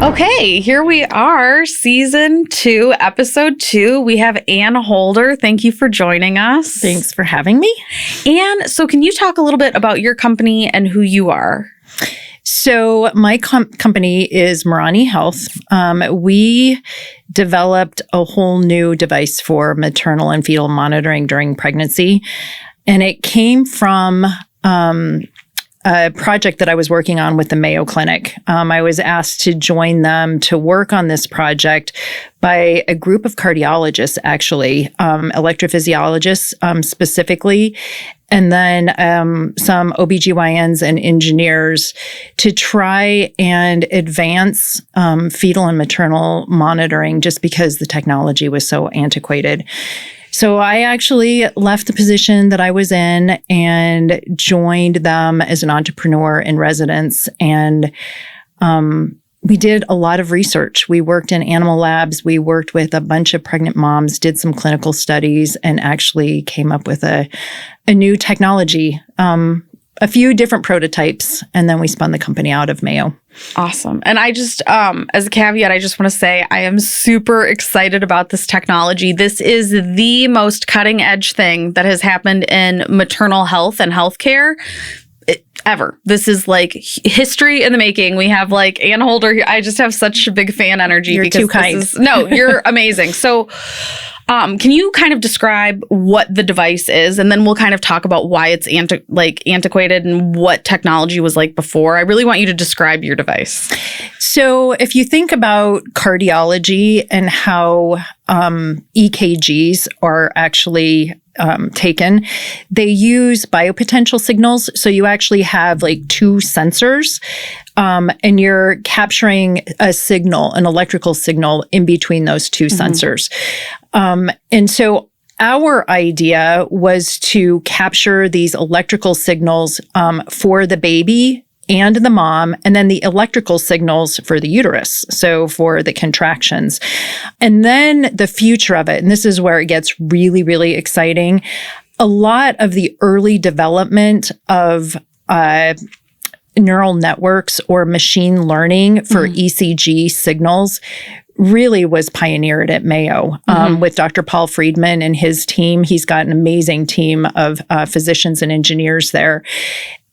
Okay, here we are, season 2, episode 2. We have Ann Holder. Thank you for joining us. Thanks for having me. Ann, so can you talk a little bit about your company and who you are? So my company is Morani Health. We developed a whole new device for maternal and fetal monitoring during pregnancy. And it came from a project that I was working on with the Mayo Clinic. I was asked to join them to work on this project by a group of cardiologists, actually, electrophysiologists specifically, and then some OBGYNs and engineers to try and advance fetal and maternal monitoring just because the technology was so antiquated. So I actually left the position that I was in and joined them as an entrepreneur in residence. And we did a lot of research. We worked in animal labs. We worked with a bunch of pregnant moms, did some clinical studies, and actually came up with a new technology, a few different prototypes, and then we spun the company out of Mayo. Awesome. And I just, as a caveat, I just want to say I am super excited about this technology. This is the most cutting edge thing that has happened in maternal health and healthcare ever. This is like history in the making. We have like Ann Holder here. I just have such a big fan energy. You're because too kind. No, you're amazing. So can you kind of describe what the device is? And then we'll kind of talk about why it's antiquated and what technology was like before. I really want you to describe your device. So if you think about cardiology and how EKGs are actually taken, they use biopotential signals. So you actually have like two sensors, and you're capturing a signal, an electrical signal in between those two sensors. And so our idea was to capture these electrical signals for the baby and the mom, and then the electrical signals for the uterus, so for the contractions. And then the future of it, and this is where it gets really, really exciting, a lot of the early development of neural networks or machine learning for ECG signals really was pioneered at Mayo with Dr. Paul Friedman and his team. He's got an amazing team of physicians and engineers there.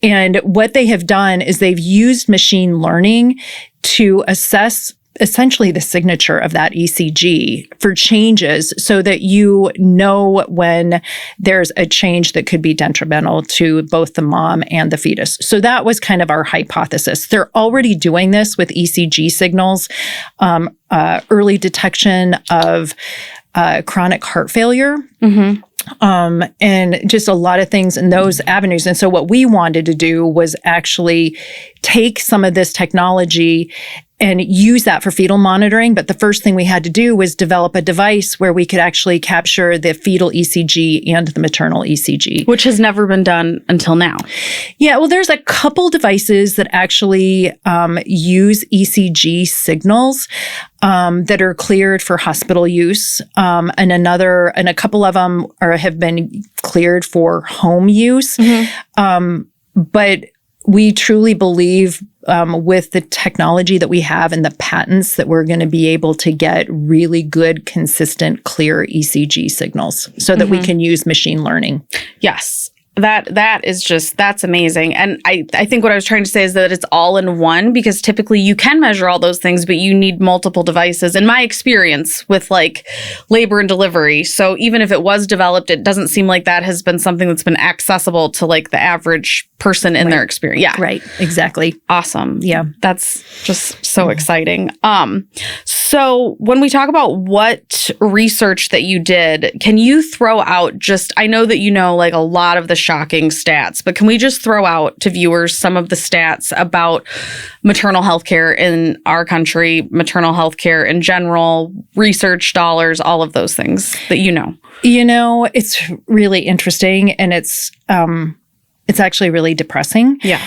And what they have done is they've used machine learning to assess essentially the signature of that ECG for changes so that you know when there's a change that could be detrimental to both the mom and the fetus. So that was kind of our hypothesis. They're already doing this with ECG signals, early detection of chronic heart failure. And just a lot of things in those avenues. And so what we wanted to do was actually take some of this technology and use that for fetal monitoring. But the first thing we had to do was develop a device where we could actually capture the fetal ECG and the maternal ECG. Which has never been done until now. Yeah, well, there's a couple devices that actually use ECG signals that are cleared for hospital use, and a couple of them have been cleared for home use. But we truly believe with the technology that we have and the patents that we're going to be able to get really good, consistent, clear ECG signals so that we can use machine learning. Yes. That's amazing. And I think what I was trying to say is that it's all in one, because typically you can measure all those things, but you need multiple devices, in my experience with like labor and delivery. So even if it was developed, it doesn't seem like that has been something that's been accessible to like the average person in their experience. Yeah. Right. Exactly. Awesome. Yeah. That's just so exciting. So when we talk about what research that you did, can you throw out I know that you know like a lot of the shocking stats, but can we just throw out to viewers some of the stats about maternal health care in our country, maternal health care in general, research dollars, all of those things that you know? You know, it's really interesting, and it's actually really depressing. Yeah.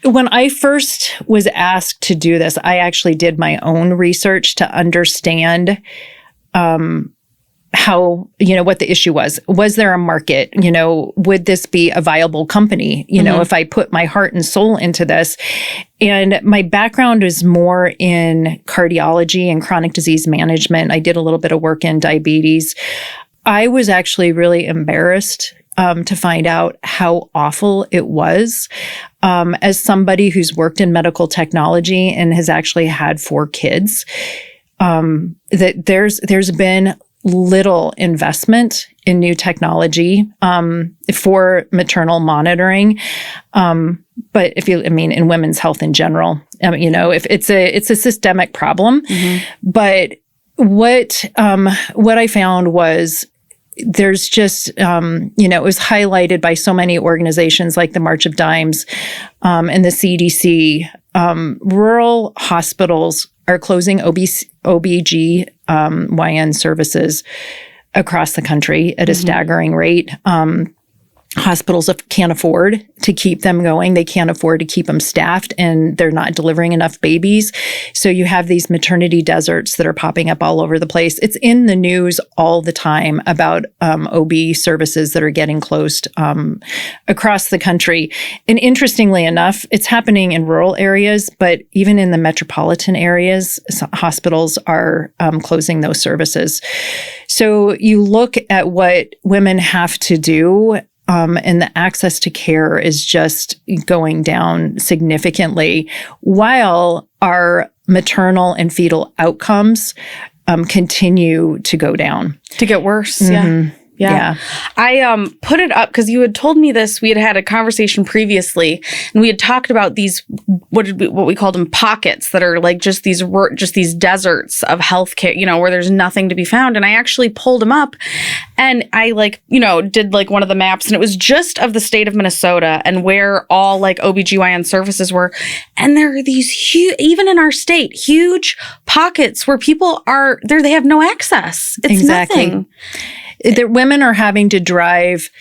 When I first was asked to do this, I actually did my own research to understand how, what the issue was. Was there a market? Would this be a viable company? If I put my heart and soul into this. And my background is more in cardiology and chronic disease management. I did a little bit of work in diabetes. I was actually really embarrassed to find out how awful it was. As somebody who's worked in medical technology and has actually had 4 kids, that there's been little investment in new technology for maternal monitoring. But in women's health in general, if it's a systemic problem. But what I found was there's just, it was highlighted by so many organizations like the March of Dimes and the CDC. Rural hospitals are closing OBGYN services across the country at a staggering rate. Hospitals can't afford to keep them going. They can't afford to keep them staffed, and they're not delivering enough babies. So you have these maternity deserts that are popping up all over the place. It's in the news all the time about OB services that are getting closed across the country. And interestingly enough, it's happening in rural areas, but even in the metropolitan areas, hospitals are closing those services. So you look at what women have to do, and the access to care is just going down significantly, while our maternal and fetal outcomes continue to go down. To get worse, Yeah. I put it up because you had told me this. We had a conversation previously, and we had talked about these what we called them pockets that are like just these deserts of healthcare, where there's nothing to be found. And I actually pulled them up, and I did one of the maps, and it was just of the state of Minnesota and where all OBGYN services were. And there are these huge, even in our state, huge pockets where people are there. They have no access. It's nothing. Women are having to drive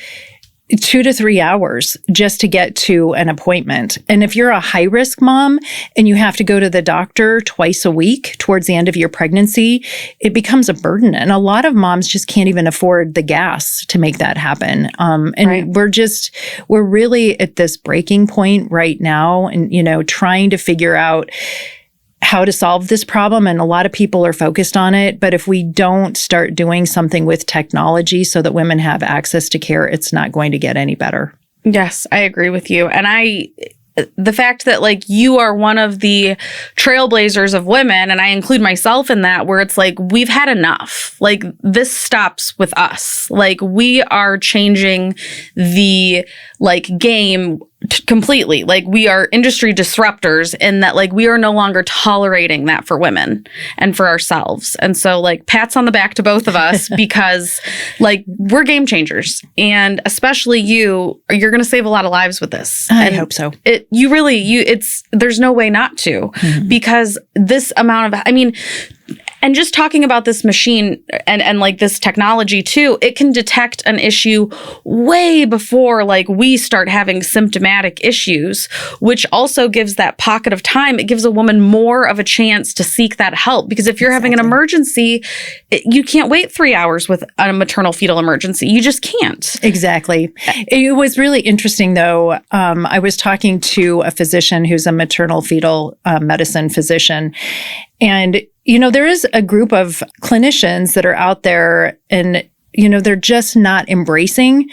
2 to 3 hours just to get to an appointment. And if you're a high-risk mom and you have to go to the doctor twice a week towards the end of your pregnancy, it becomes a burden. And a lot of moms just can't even afford the gas to make that happen. And we're really at this breaking point right now, and, trying to figure out how to solve this problem. And a lot of people are focused on it. But if we don't start doing something with technology so that women have access to care, it's not going to get any better. Yes, I agree with you. And the fact that you are one of the trailblazers of women, and I include myself in that, where it's we've had enough. This stops with us. We are changing the game completely. We are industry disruptors in that we are no longer tolerating that for women and for ourselves. And so pats on the back to both of us because we're game changers. And especially you're going to save a lot of lives with this. I hope so. There's no way not to, because this amount of, and just talking about this machine and this technology too, it can detect an issue way before we start having symptomatic issues, which also gives that pocket of time. It gives a woman more of a chance to seek that help, because if you're having an emergency, you can't wait 3 hours with a maternal fetal emergency. You just can't. Exactly. It was really interesting though. I was talking to a physician who's a maternal fetal medicine physician, and there is a group of clinicians that are out there, and, they're just not embracing,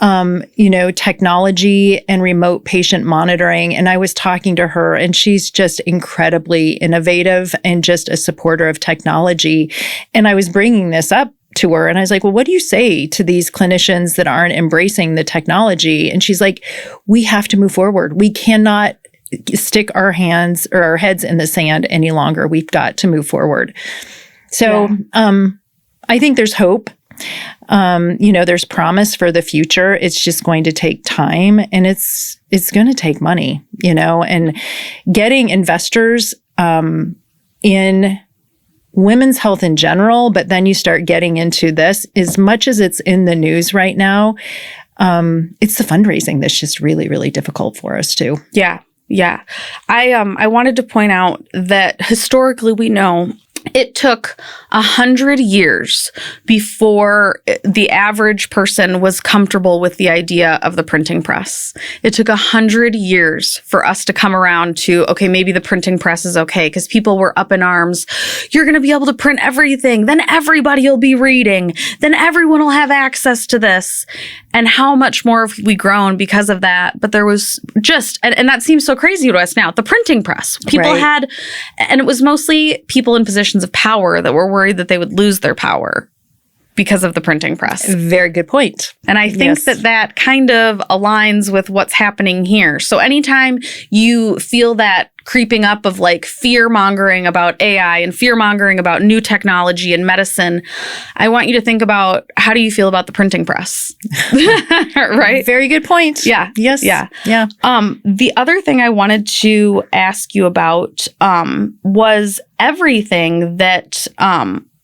technology and remote patient monitoring. And I was talking to her, and she's just incredibly innovative and just a supporter of technology. And I was bringing this up to her, and I was like, well, what do you say to these clinicians that aren't embracing the technology? And she's like, we have to move forward. We cannot stick our hands or our heads in the sand any longer. We've got to move forward. So I think there's hope. There's promise for the future. It's just going to take time, and it's going to take money, and getting investors in women's health in general. But then you start getting into this, as much as it's in the news right now, it's the fundraising that's just really, really difficult for us too. Yeah. I wanted to point out that historically we know It took 100 years before the average person was comfortable with the idea of the printing press. It took 100 years for us to come around to, okay, maybe the printing press is okay, because people were up in arms. You're going to be able to print everything. Then everybody will be reading. Then everyone will have access to this. And how much more have we grown because of that? But there was just, and that seems so crazy to us now, the printing press. People had, and it was mostly people in positions of power that were worried that they would lose their power because of the printing press. Very good point. And I think that kind of aligns with what's happening here. So anytime you feel that creeping up of like fear mongering about AI and fear mongering about new technology and medicine, I want you to think about, how do you feel about the printing press? Right? Very good point. Yeah. Yes. Yeah. Yeah. The other thing I wanted to ask you about was everything that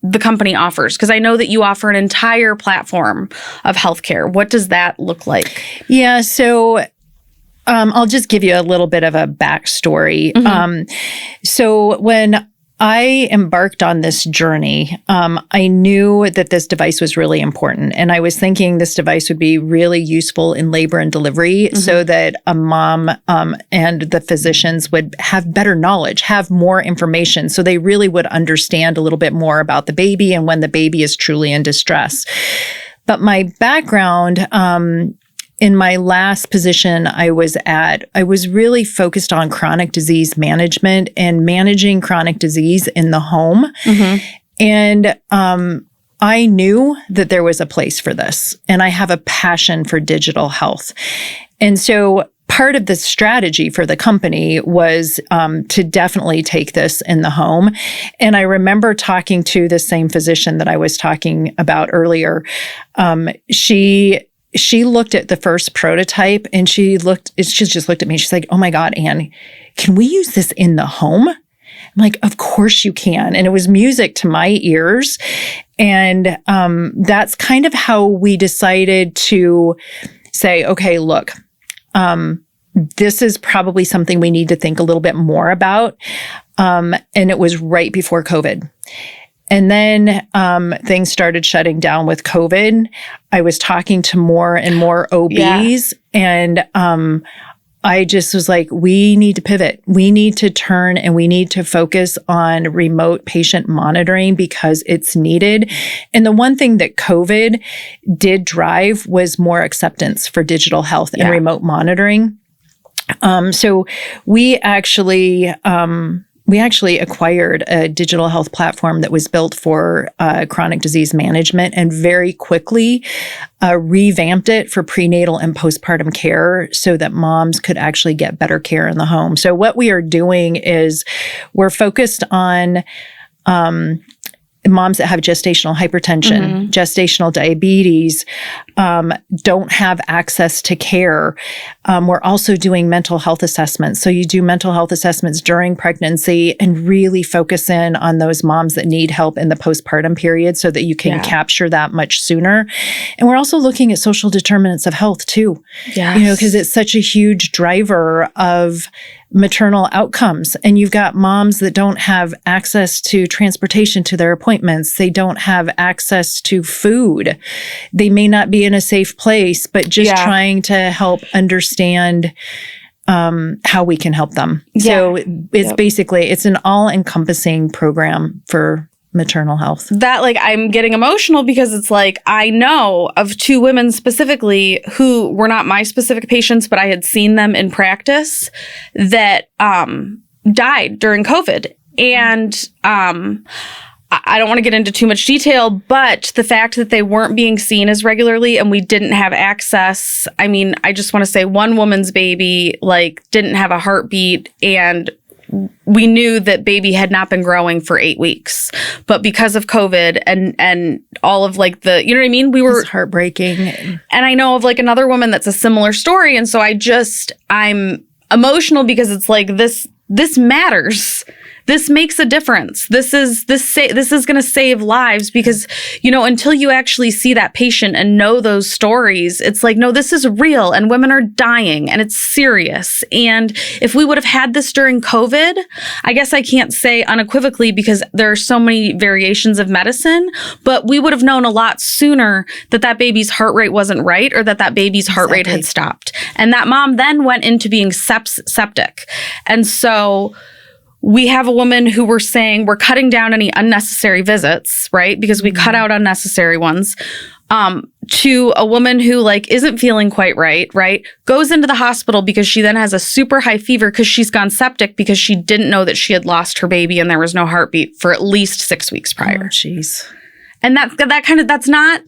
the company offers, because I know that you offer an entire platform of healthcare. What does that look like? Yeah. So I'll just give you a little bit of a backstory. So when I embarked on this journey, I knew that this device was really important. And I was thinking this device would be really useful in labor and delivery so that a mom and the physicians would have better knowledge, have more information, so they really would understand a little bit more about the baby and when the baby is truly in distress. But my background, in my last position I was really focused on chronic disease management and managing chronic disease in the home. And I knew that there was a place for this, and I have a passion for digital health. And so part of the strategy for the company was to definitely take this in the home. And I remember talking to the same physician that I was talking about earlier. She looked at the first prototype and she just looked at me. She's like, "Oh my God, Ann, can we use this in the home?" I'm like, "Of course you can." And it was music to my ears. And that's kind of how we decided to say, okay, look, this is probably something we need to think a little bit more about. And it was right before COVID. And then things started shutting down with COVID. I was talking to more and more OBs, and I just was like, we need to pivot. We need to turn and we need to focus on remote patient monitoring because it's needed. And the one thing that COVID did drive was more acceptance for digital health and remote monitoring. So we actually acquired a digital health platform that was built for chronic disease management and very quickly revamped it for prenatal and postpartum care so that moms could actually get better care in the home. So what we are doing is we're focused on moms that have gestational hypertension, gestational diabetes, don't have access to care. We're also doing mental health assessments. So you do mental health assessments during pregnancy and really focus in on those moms that need help in the postpartum period so that you can capture that much sooner. And we're also looking at social determinants of health too, because it's such a huge driver of maternal outcomes. And you've got moms that don't have access to transportation to their appointments. They don't have access to food. They may not be in a safe place, but just trying to help understand how we can help them. So it's basically, it's an all-encompassing program for maternal health. That, like, I'm getting emotional because it's like, I know of two women specifically who were not my specific patients, but I had seen them in practice that died during COVID. And I don't want to get into too much detail, but the fact that they weren't being seen as regularly and we didn't have access. I mean, I just want to say one woman's baby, like, didn't have a heartbeat, and we knew that baby had not been growing for 8 weeks, but because of COVID and all of, like, the, you know what I mean? It's heartbreaking. And I know of, like, another woman that's a similar story. And so I'm emotional because it's like, this matters. this makes a difference. This is going to save lives because, until you actually see that patient and know those stories, it's like, no, this is real and women are dying and it's serious. And if we would have had this during COVID, I guess I can't say unequivocally because there are so many variations of medicine, but we would have known a lot sooner that baby's heart rate wasn't right or that baby's heart rate had stopped. And that mom then went into being septic. And so we have a woman who we're saying we're cutting down any unnecessary visits, right? Because we cut out unnecessary ones, to a woman who isn't feeling quite right? Goes into the hospital because she then has a super high fever because she's gone septic because she didn't know that she had lost her baby and there was no heartbeat for at least 6 weeks prior. Oh, jeez. And that's not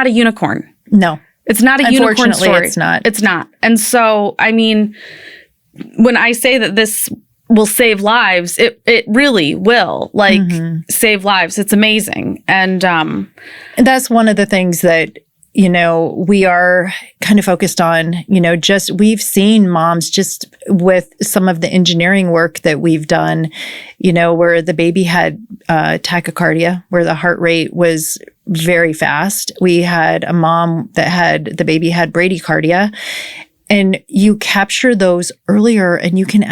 a unicorn. No. It's not a unicorn story. It's not. It's not. And so, I mean, when I say that this will save lives, it really will save lives. It's amazing. And that's one of the things that, we are kind of focused on, we've seen moms just with some of the engineering work that we've done, where the baby had tachycardia, where the heart rate was very fast. We had a mom the baby had bradycardia, and you capture those earlier and you can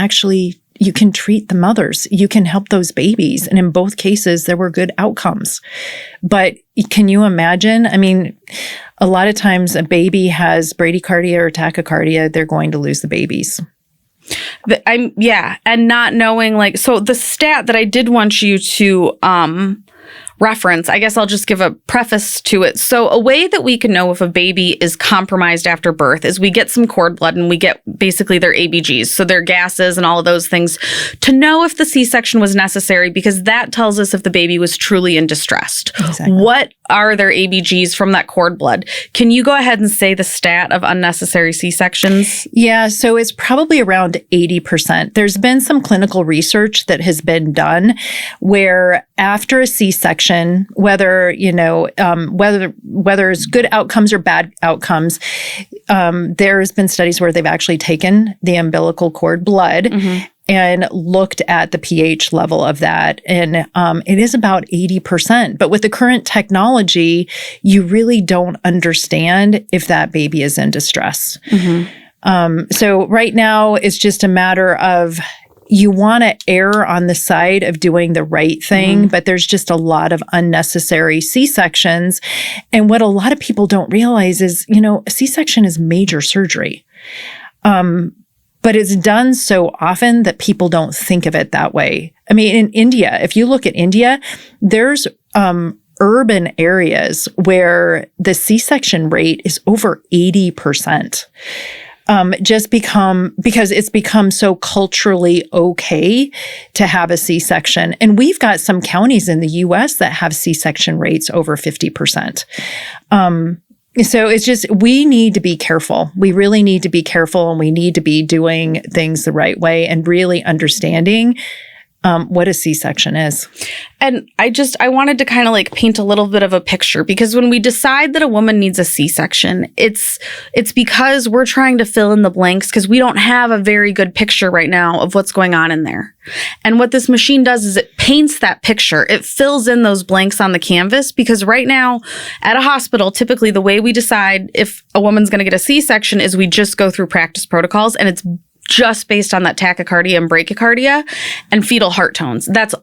treat the mothers. You can help those babies. And in both cases, there were good outcomes. But can you imagine? I mean, a lot of times a baby has bradycardia or tachycardia, they're going to lose the babies. And not knowing so the stat that I did want you to reference, I guess I'll just give a preface to it. So a way that we can know if a baby is compromised after birth is we get some cord blood and we get basically their ABGs, so their gases and all of those things, to know if the C-section was necessary, because that tells us if the baby was truly in distress. Exactly. What are their ABGs from that cord blood? Can you go ahead and say the stat of unnecessary C-sections? Yeah, so it's probably around 80%. There's been some clinical research that has been done where after a C-section, whether it's good outcomes or bad outcomes, there's been studies where they've actually taken the umbilical cord blood and looked at the pH level of that. And it is about 80%. But with the current technology, you really don't understand if that baby is in distress. So right now, it's just a matter of you want to err on the side of doing the right thing, but there's just a lot of unnecessary C-sections. And what a lot of people don't realize is, a C-section is major surgery. But it's done so often that people don't think of it that way. I mean, in India, if you look at India, there's urban areas where the C-section rate is over 80%. Because it's become so culturally okay to have a C-section. And we've got some counties in the US that have C-section rates over 50%. So it's just, we need to be careful. We really need to be careful, and we need to be doing things the right way and really understanding what a C-section is. And I wanted to kind of paint a little bit of a picture, because when we decide that a woman needs a C-section, it's because we're trying to fill in the blanks because we don't have a very good picture right now of what's going on in there. And what this machine does is it paints that picture. It fills in those blanks on the canvas, because right now at a hospital, typically the way we decide if a woman's going to get a C-section is we just go through practice protocols, and it's just based on that tachycardia and bradycardia and fetal heart tones. That's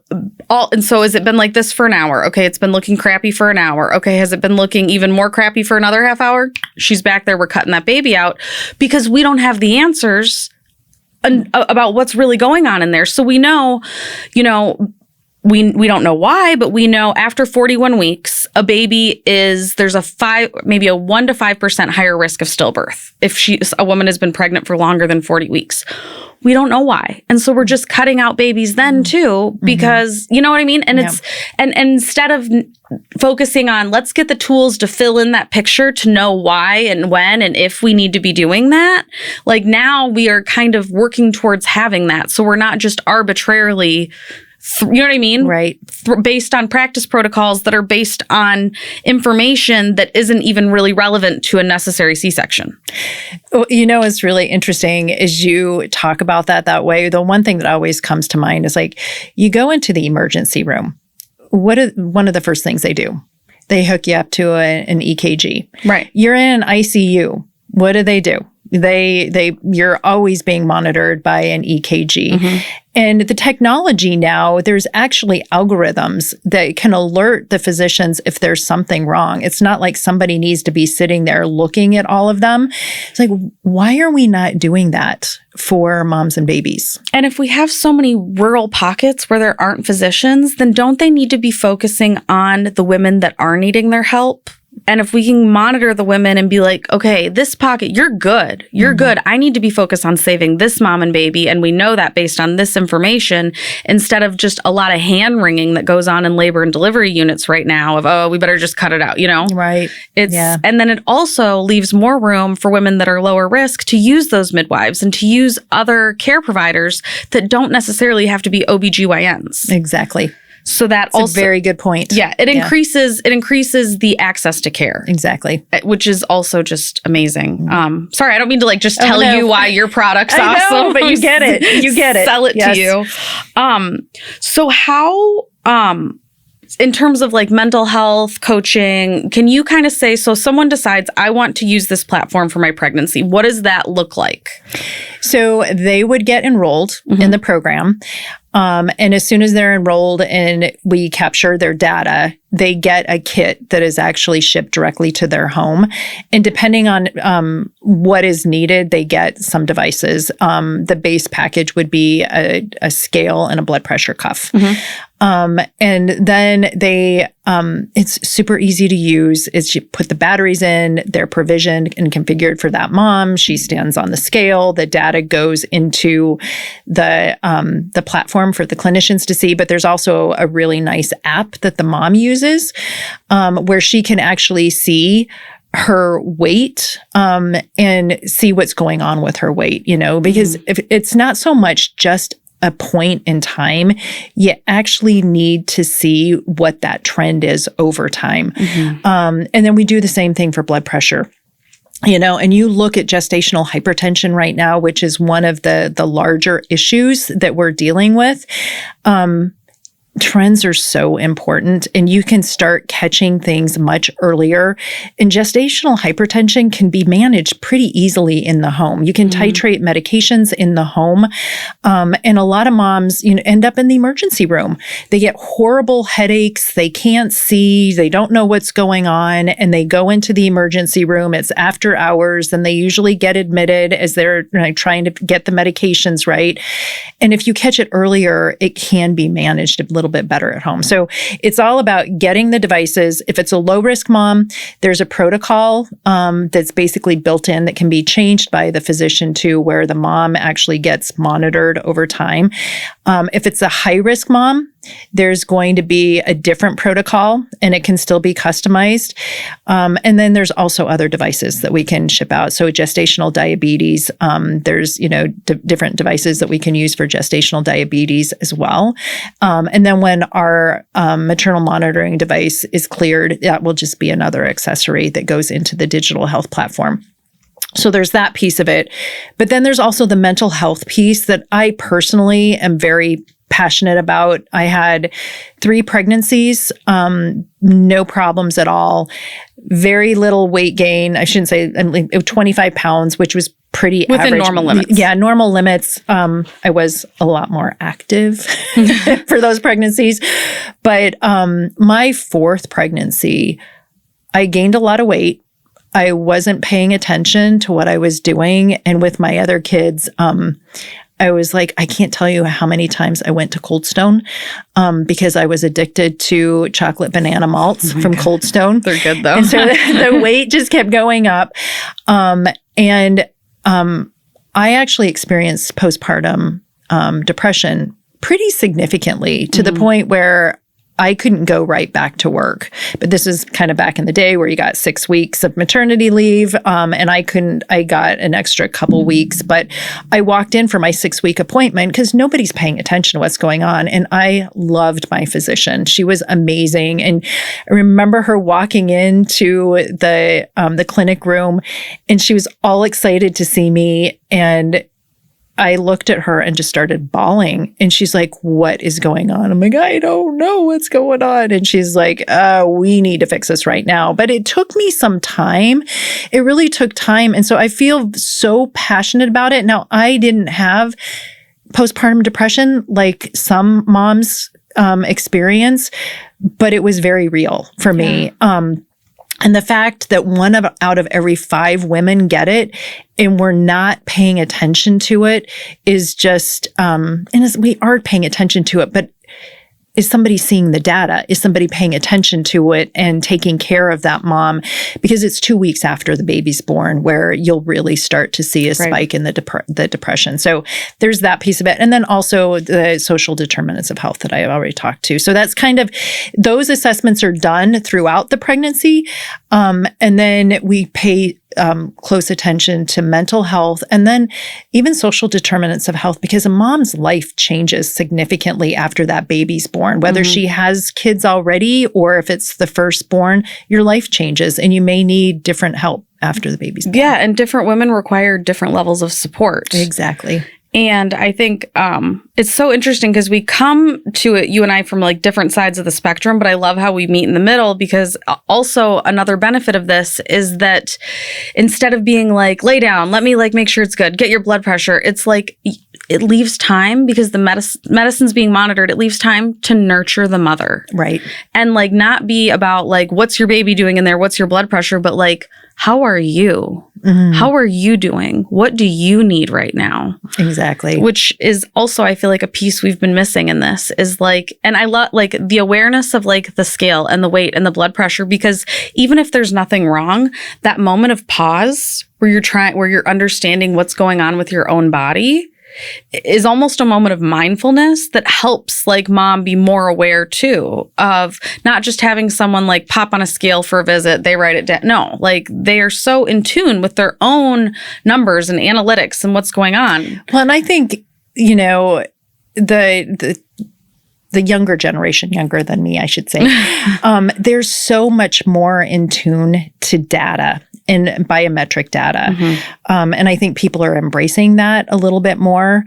all. And so has it been like this for an hour? Okay, it's been looking crappy for an hour. Okay, has it been looking even more crappy for another half hour? She's back there. We're cutting that baby out, because we don't have the answers about what's really going on in there. So we know, we don't know why, but we know after 41 weeks, a baby there's maybe a 1 to 5% higher risk of stillbirth if a woman has been pregnant for longer than 40 weeks. We don't know why. And so we're just cutting out babies then too, because you know what I mean? And and instead of focusing on, let's get the tools to fill in that picture to know why and when and if we need to be doing that, now we are kind of working towards having that. So we're not just arbitrarily you know what I mean? Right. Based on practice protocols that are based on information that isn't even really relevant to a necessary C-section. Well, what's really interesting is you talk about that way. The one thing that always comes to mind is like, you go into the emergency room. What are one of the first things they do? They hook you up to an EKG. Right. You're in an ICU. What do? You're always being monitored by an EKG. Mm-hmm. And the technology now, there's actually algorithms that can alert the physicians if there's something wrong. It's not like somebody needs to be sitting there looking at all of them. It's like, why are we not doing that for moms and babies? And if we have so many rural pockets where there aren't physicians, then don't they need to be focusing on the women that are needing their help? And if we can monitor the women and be like, okay, this pocket, you're good. You're good. I need to be focused on saving this mom and baby. And we know that based on this information, instead of just a lot of hand wringing that goes on in labor and delivery units right now of, oh, we better just cut it out, Right. And then it also leaves more room for women that are lower risk to use those midwives and to use other care providers that don't necessarily have to be OBGYNs. Exactly. So that's also a very good point. Yeah, it increases the access to care. Exactly. Which is also just amazing. Sorry, I don't mean to just tell you why your product's awesome. Know, but you get it. You get it. Sell it to you. So how in terms of mental health coaching, can you kind of say, so someone decides I want to use this platform for my pregnancy. What does that look like? So they would get enrolled in the program. And as soon as they're enrolled and we capture their data, they get a kit that is actually shipped directly to their home. And depending on what is needed, they get some devices. The base package would be a scale and a blood pressure cuff. And then it's super easy to use. It's you put the batteries in, they're provisioned and configured for that mom. She stands on the scale. The data goes into the platform for the clinicians to see. But there's also a really nice app that the mom uses where she can actually see her weight and see what's going on with her weight, because if it's not so much just a point in time, you actually need to see what that trend is over time. And then we do the same thing for blood pressure. And you look at gestational hypertension right now, which is one of the larger issues that we're dealing with. Trends are so important, and you can start catching things much earlier. And gestational hypertension can be managed pretty easily in the home. You can titrate medications in the home. And a lot of moms, end up in the emergency room. They get horrible headaches. They can't see. They don't know what's going on. And they go into the emergency room. It's after hours, and they usually get admitted as they're trying to get the medications right. And if you catch it earlier, it can be managed a little bit better at home. So it's all about getting the devices. If it's a low risk mom, there's a protocol that's basically built in that can be changed by the physician to where the mom actually gets monitored over time. If it's a high risk mom, there's going to be a different protocol, and it can still be customized. And then there's also other devices that we can ship out. So gestational diabetes, there's, different devices that we can use for gestational diabetes as well. And then when our maternal monitoring device is cleared, that will just be another accessory that goes into the digital health platform. So there's that piece of it. But then there's also the mental health piece that I personally am very passionate about. I had 3 pregnancies, no problems at all, very little weight gain. I shouldn't say 25 pounds, which was pretty within average. Normal limits. Yeah, normal limits. I was a lot more active for those pregnancies. But my 4th pregnancy, I gained a lot of weight. I wasn't paying attention to what I was doing. And with my other kids, I was like, I can't tell you how many times I went to Cold Stone because I was addicted to chocolate banana malts from Cold Stone. They're good though. And so the weight just kept going up. And I actually experienced postpartum depression pretty significantly to the point where I couldn't go right back to work. But this is kind of back in the day where you got 6 weeks of maternity leave. And I got an extra couple weeks, but I walked in for my 6-week appointment because nobody's paying attention to what's going on. And I loved my physician. She was amazing. And I remember her walking into the clinic room, and she was all excited to see me. And I looked at her and just started bawling. And she's like, what is going on? I'm like, I don't know what's going on. And she's like, we need to fix this right now. But it took me some time. It really took time. And so I feel so passionate about it. Now, I didn't have postpartum depression like some moms experience, but it was very real for me. And the fact that out of every 5 women get it, and we're not paying attention to it, is just, we are paying attention to it, but is somebody seeing the data? Is somebody paying attention to it and taking care of that mom? Because it's 2 weeks after the baby's born where you'll really start to see a spike in the depression. So there's that piece of it. And then also the social determinants of health that I have already talked to. So that's kind of, those assessments are done throughout the pregnancy. And then we pay close attention to mental health and then even social determinants of health, because a mom's life changes significantly after that baby's born. Whether she has kids already or if it's the firstborn, your life changes and you may need different help after the baby's born. Yeah, and different women require different levels of support. Exactly. And I think it's so interesting because we come to it, you and I, from like different sides of the spectrum, but I love how we meet in the middle, because also another benefit of this is that instead of being like, lay down, let me like make sure it's good, get your blood pressure, it's like it leaves time, because the medicine's being monitored, it leaves time to nurture the mother. Right. And like not be about like, what's your baby doing in there? What's your blood pressure? But like, how are you? How are you doing? What do you need right now? Exactly. Which is also, I feel like, a piece we've been missing in this is like, and I love like the awareness of like the scale and the weight and the blood pressure, because even if there's nothing wrong, that moment of pause where you're understanding what's going on with your own body is almost a moment of mindfulness that helps like mom be more aware too of not just having someone like pop on a scale for a visit, they write it down. No, like they are so in tune with their own numbers and analytics and what's going on. Well, and I think, you know, the younger generation, younger than me, I should say, there's so much more in tune to data and biometric data. And I think people are embracing that a little bit more.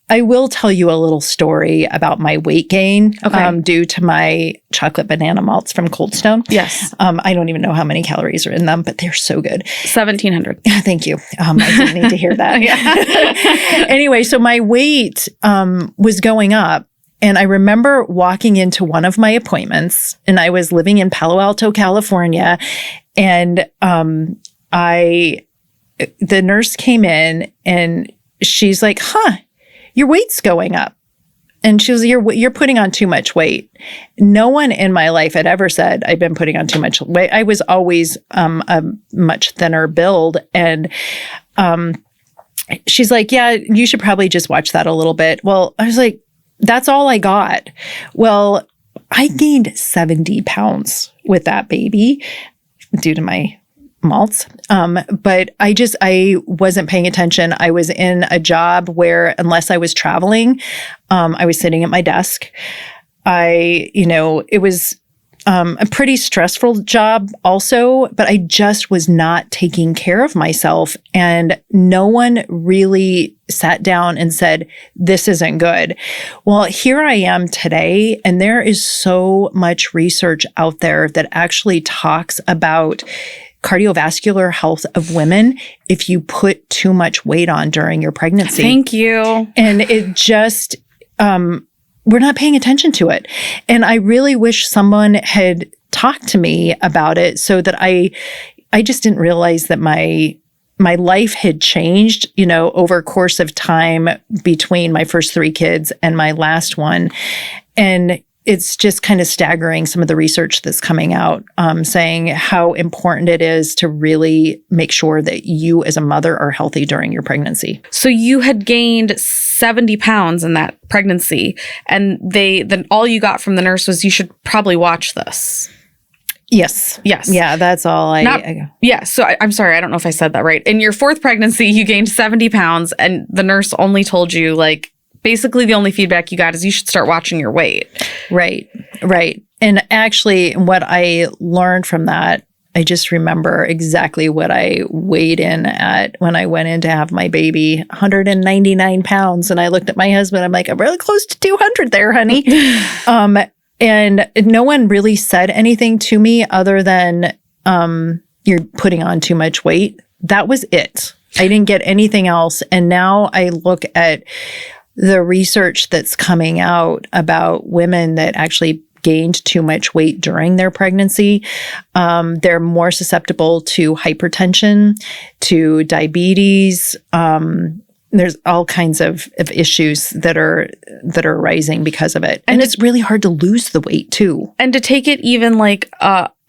I will tell you a little story about my weight gain due to my chocolate banana malts from Cold Stone. Yes. I don't even know how many calories are in them, but they're so good. 1,700. Thank you. I didn't need to hear that. Anyway, so my weight was going up. And I remember walking into one of my appointments, and I was living in Palo Alto, California, and the nurse came in and she's like, your weight's going up. And she was, you're putting on too much weight. No one in my life had ever said I've been putting on too much weight. I was always a much thinner build. And she's like, yeah, you should probably just watch that a little bit. Well, I was like, that's all I got. Well, I gained 70 pounds with that baby due to my malts. But I wasn't paying attention. I was in a job where unless I was traveling, I was sitting at my desk. It was a pretty stressful job also, but I just was not taking care of myself. And no one really sat down and said, this isn't good. Well, here I am today, and there is so much research out there that actually talks about cardiovascular health of women if you put too much weight on during your pregnancy. Thank you. And it just, we're not paying attention to it. And I really wish someone had talked to me about it so that I just didn't realize that my life had changed, over a course of time between my first 3 kids and my last one. And it's just kind of staggering, some of the research that's coming out, saying how important it is to really make sure that you as a mother are healthy during your pregnancy. So you had gained 70 pounds in that pregnancy, and then all you got from the nurse was, you should probably watch this. Yes. Yes. Yeah, that's all Yeah. So I'm sorry, I don't know if I said that right. In your fourth pregnancy, you gained 70 pounds, and the nurse only told you, like, basically the only feedback you got is you should start watching your weight. Right. And actually, what I learned from that, I just remember exactly what I weighed in at when I went in to have my baby, 199 pounds. And I looked at my husband, I'm like, I'm really close to 200 there, honey. And no one really said anything to me other than, you're putting on too much weight. That was it. I didn't get anything else. And now I look at the research that's coming out about women that actually gained too much weight during their pregnancy. They're more susceptible to hypertension, to diabetes. There's all kinds of issues that are rising because of it. And it's really hard to lose the weight too. And to take it even like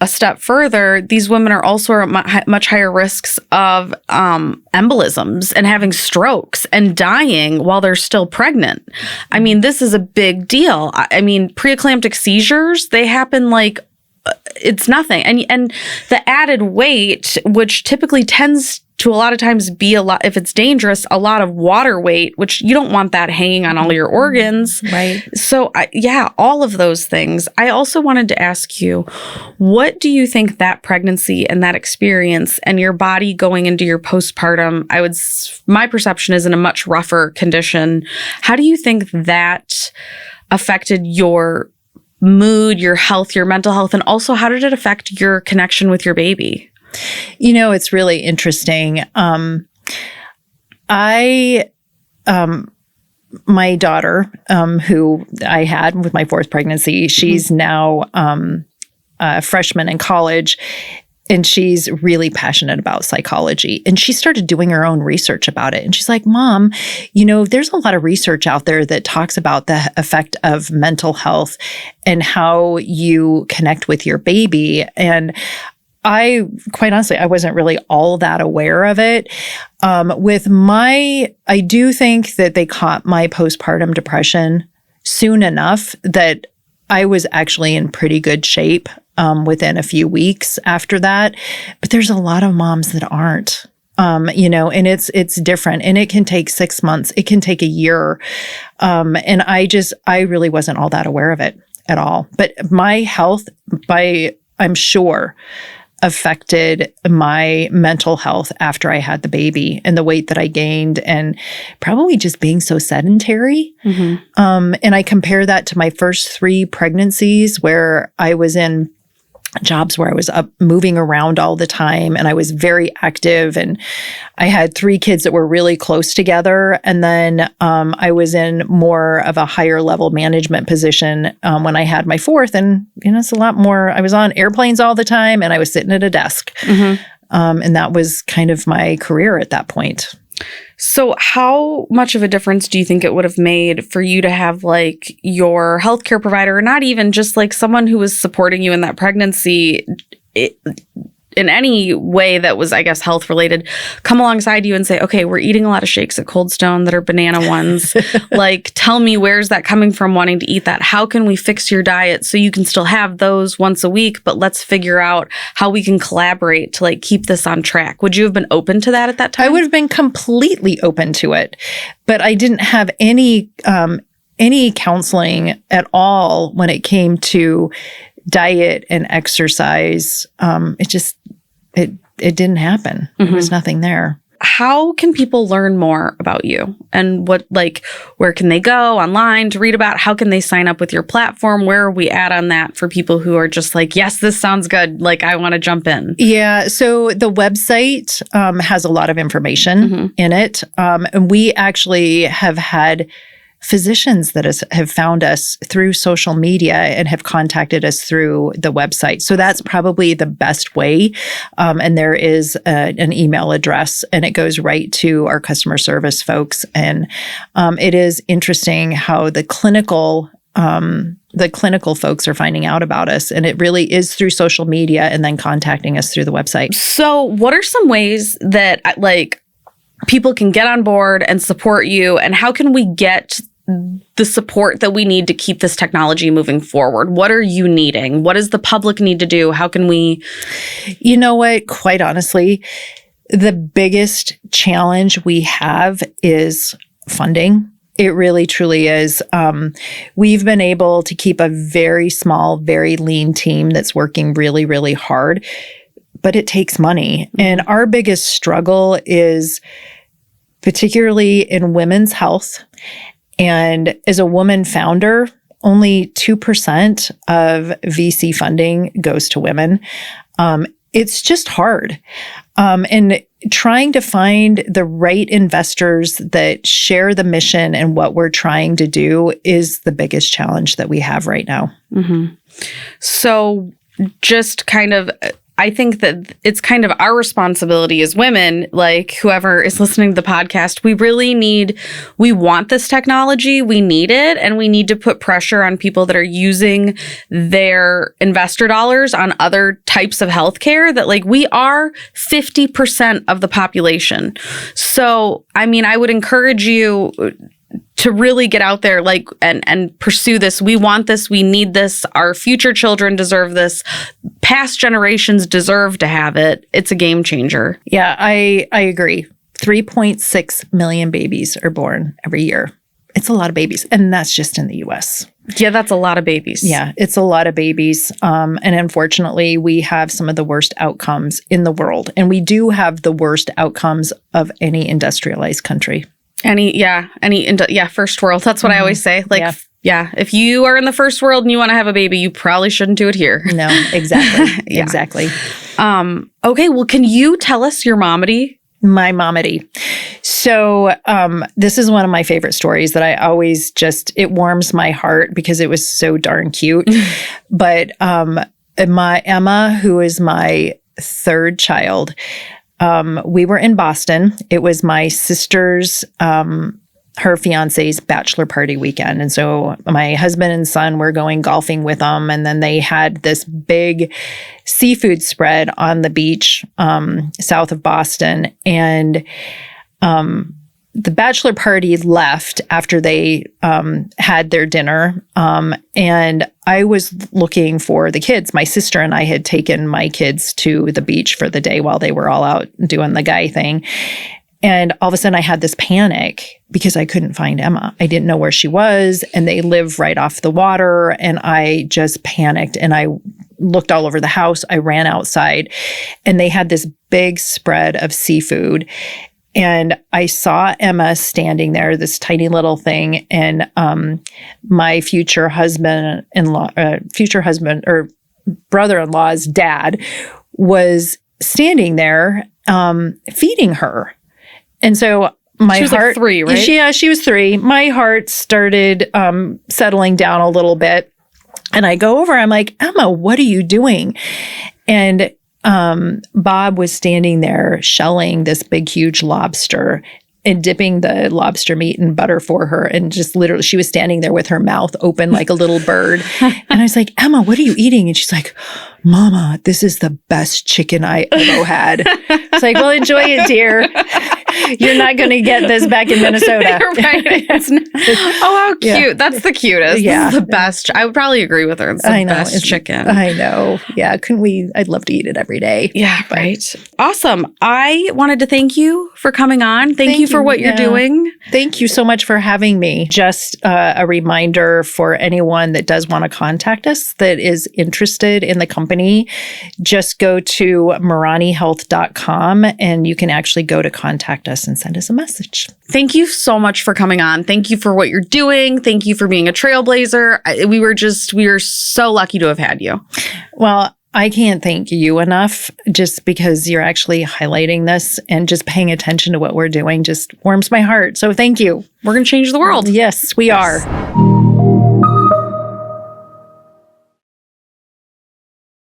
a step further, these women are also at much higher risks of embolisms and having strokes and dying while they're still pregnant. I mean, this is a big deal. I mean, preeclamptic seizures, they happen like it's nothing. And the added weight, which typically tends to a lot of times be a lot, if it's dangerous, a lot of water weight, which you don't want that hanging on all your organs. Right. So all of those things. I also wanted to ask you, what do you think that pregnancy and that experience and your body going into your postpartum, my perception is in a much rougher condition. How do you think that affected your mood, your health, your mental health, and also how did it affect your connection with your baby? You know, it's really interesting. My daughter, who I had with my fourth pregnancy, she's now a freshman in college, and she's really passionate about psychology. And she started doing her own research about it. And she's like, Mom, you know, there's a lot of research out there that talks about the effect of mental health and how you connect with your baby. And quite honestly, I wasn't really all that aware of it. I do think that they caught my postpartum depression soon enough that I was actually in pretty good shape within a few weeks after that. But there's a lot of moms that aren't. And it's different, and it can take 6 months. It can take a year. And I really wasn't all that aware of it at all. But my health, I'm sure, affected my mental health after I had the baby and the weight that I gained, and probably just being so sedentary. Mm-hmm. And I compare that to my first 3 pregnancies where I was in jobs where I was up moving around all the time, and I was very active, and I had 3 kids that were really close together. And then I was in more of a higher level management position when I had my fourth, and it's a lot more. I was on airplanes all the time, and I was sitting at a desk, mm-hmm. And that was kind of my career at that point. So how much of a difference do you think it would have made for you to have like your healthcare provider, or not even just like someone who was supporting you in that pregnancy in any way that was, I guess, health related, come alongside you and say, okay, we're eating a lot of shakes at Cold Stone that are banana ones. Like, tell me, where's that coming from wanting to eat that? How can we fix your diet so you can still have those once a week, but let's figure out how we can collaborate to like keep this on track? Would you have been open to that at that time? I would have been completely open to it, but I didn't have any counseling at all when it came to diet and exercise. It didn't happen. Mm-hmm. There was nothing there. How can people learn more about you, and where can they go online to read about? How can they sign up with your platform? Where are we at on that for people who are just like, yes, this sounds good. Like, I want to jump in. Yeah. So the website has a lot of information mm-hmm. in it. And we actually have had physicians that have found us through social media and have contacted us through the website. So that's probably the best way. And there is an email address, and it goes right to our customer service folks. And it is interesting how the clinical the clinical folks are finding out about us. And it really is through social media and then contacting us through the website. So what are some ways that like people can get on board and support you? And how can we get the support that we need to keep this technology moving forward? What are you needing? What does the public need to do? How can we? You know what? Quite honestly, the biggest challenge we have is funding. It really, truly is. We've been able to keep a very small, very lean team that's working really, really hard, but it takes money. And our biggest struggle is particularly in women's health. And as a woman founder, only 2% of VC funding goes to women. It's just hard. And trying to find the right investors that share the mission and what we're trying to do is the biggest challenge that we have right now. Mm-hmm. So just kind of, I think that it's kind of our responsibility as women, like whoever is listening to the podcast, we want this technology, we need it, and we need to put pressure on people that are using their investor dollars on other types of healthcare that like we are 50% of the population. So, I mean, I would encourage you to really get out there like and pursue this. We want this. We need this. Our future children deserve this. Past generations deserve to have it. It's a game changer. Yeah, I agree. 3.6 million babies are born every year. It's a lot of babies. And that's just in the U.S. Yeah, that's a lot of babies. Yeah, it's a lot of babies. And unfortunately, we have some of the worst outcomes in the world. And we do have the worst outcomes of any industrialized country. First world. That's what I always say. Like, yeah, if you are in the first world and you want to have a baby, you probably shouldn't do it here. No, exactly. Exactly. Okay, well, can you tell us your momity? My momity. So this is one of my favorite stories that I always it warms my heart because it was so darn cute. But my Emma, who is my third child, we were in Boston. It was my sister's, her fiance's bachelor party weekend. And so my husband and son were going golfing with them. And then they had this big seafood spread on the beach, south of Boston. And, the bachelor party left after they had their dinner. And I was looking for the kids. My sister and I had taken my kids to the beach for the day while they were all out doing the guy thing. And all of a sudden I had this panic because I couldn't find Emma. I didn't know where she was, and they live right off the water. And I just panicked and I looked all over the house. I ran outside and they had this big spread of seafood. And I saw Emma standing there, this tiny little thing. And my future husband or brother-in-law's dad was standing there feeding her. And so my heart, like 3, right? Yeah, she was 3. My heart started settling down a little bit. And I go over, I'm like, Emma, what are you doing? And Bob was standing there shelling this big, huge lobster and dipping the lobster meat in butter for her. And just literally, she was standing there with her mouth open like a little bird. And I was like, Emma, what are you eating? And she's like, Mama, this is the best chicken I ever had. It's like, well, enjoy it, dear. You're not going to get this back in Minnesota. Right. How cute. Yeah. That's the cutest. Yeah. This is the best. I would probably agree with her. It's the best chicken. I know. Yeah. Couldn't we? I'd love to eat it every day. Yeah. Right. Awesome. I wanted to thank you for coming on. Thank you for what you're doing. Thank you so much for having me. Just a reminder for anyone that does want to contact us that is interested in the company, just go to moranihealth.com and you can actually go to contact us and send us a message. Thank you so much for coming on. Thank you for what you're doing. Thank you for being a trailblazer. We were so lucky to have had you. Well, I can't thank you enough, just because you're actually highlighting this and just paying attention to what we're doing just warms my heart. So thank you. We're going to change the world. Yes, we are.